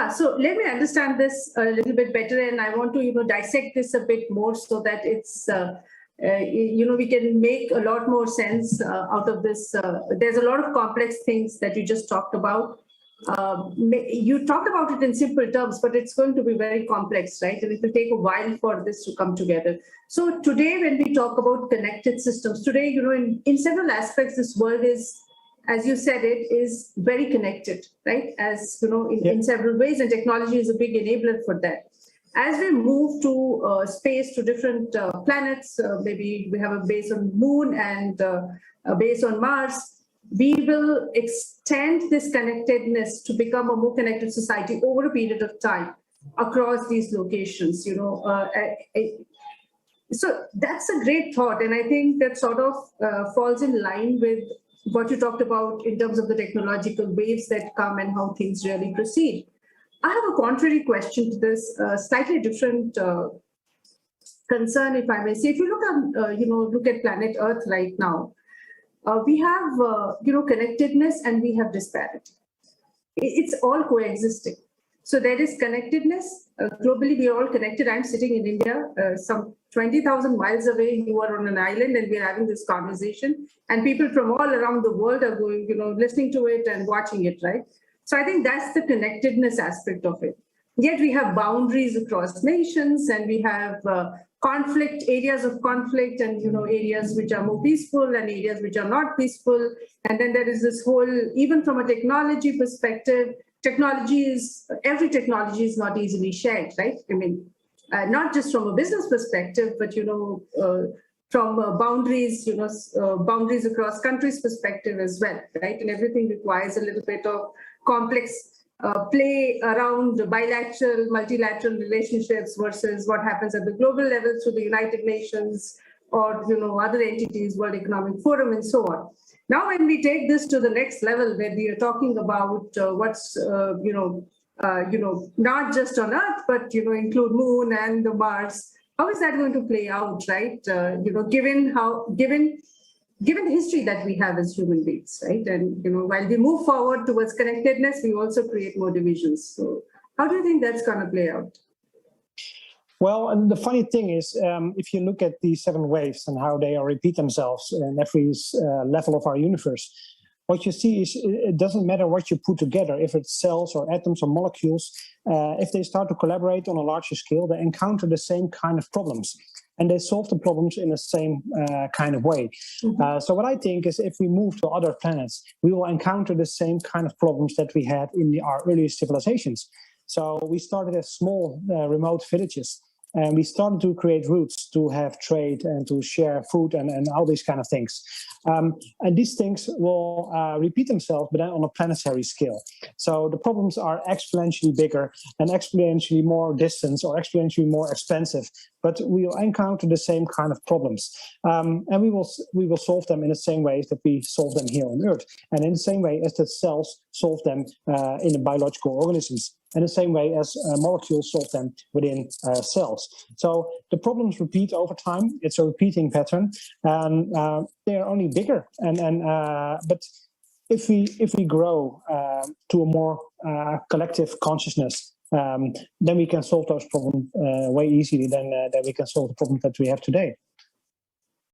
Yeah, so let me understand this a little bit better, and I want to, dissect this a bit more so that it's, we can make a lot more sense out of this. There's a lot of complex things that you just talked about. You talked about it in simple terms, but it's going to be very complex, right? And it will take a while for this to come together. So today, when we talk about connected systems, today, in several aspects, this world is, as you said, it is very connected, right? As in several ways, and technology is a big enabler for that. As we move to space, to different planets, maybe we have a base on Moon and a base on Mars, we will extend this connectedness to become a more connected society over a period of time across these locations. So that's a great thought, and I think that sort of falls in line with what you talked about in terms of the technological waves that come and how things really proceed. I have a contrary question to this, slightly different concern, if I may say. If you look at planet Earth right now, we have connectedness and we have disparity. It's all coexisting. So there is connectedness. Globally, we are all connected. I'm sitting in India, some 20,000 miles away. You are on an island, and we're having this conversation. And people from all around the world are going, listening to it and watching it, right? So I think that's the connectedness aspect of it. Yet we have boundaries across nations, and we have areas of conflict, and areas which are more peaceful and areas which are not peaceful. And then there is this whole, even from a technology perspective, every technology is not easily shared, right? I mean, not just from a business perspective, but from boundaries, boundaries across countries perspective as well, right? And everything requires a little bit of complex play around bilateral, multilateral relationships versus what happens at the global level through the United Nations or other entities, World Economic Forum, and so on. Now, when we take this to the next level, where we are talking about what's not just on Earth, but include Moon and the Mars, how is that going to play out, right? Given the history that we have as human beings, right? And while we move forward towards connectedness, we also create more divisions. So, how do you think that's going to play out? Well, and the funny thing is, if you look at these 7 waves and how they repeat themselves in every level of our universe, what you see is it doesn't matter what you put together, if it's cells or atoms or molecules, if they start to collaborate on a larger scale, they encounter the same kind of problems. And they solve the problems in the same kind of way. Mm-hmm. So what I think is if we move to other planets, we will encounter the same kind of problems that we had in our earliest civilizations. So we started as small remote villages. And we started to create routes to have trade and to share food and all these kind of things. And these things will repeat themselves, but then on a planetary scale. So the problems are exponentially bigger and exponentially more distant or exponentially more expensive. But we will encounter the same kind of problems. And we will solve them in the same ways that we solve them here on Earth. And in the same way as the cells solve them in the biological organisms. And the same way as molecules solve them within cells. So the problems repeat over time. It's a repeating pattern, and they are only bigger. But if we grow to a more collective consciousness, then we can solve those problems way easier than we can solve the problems that we have today.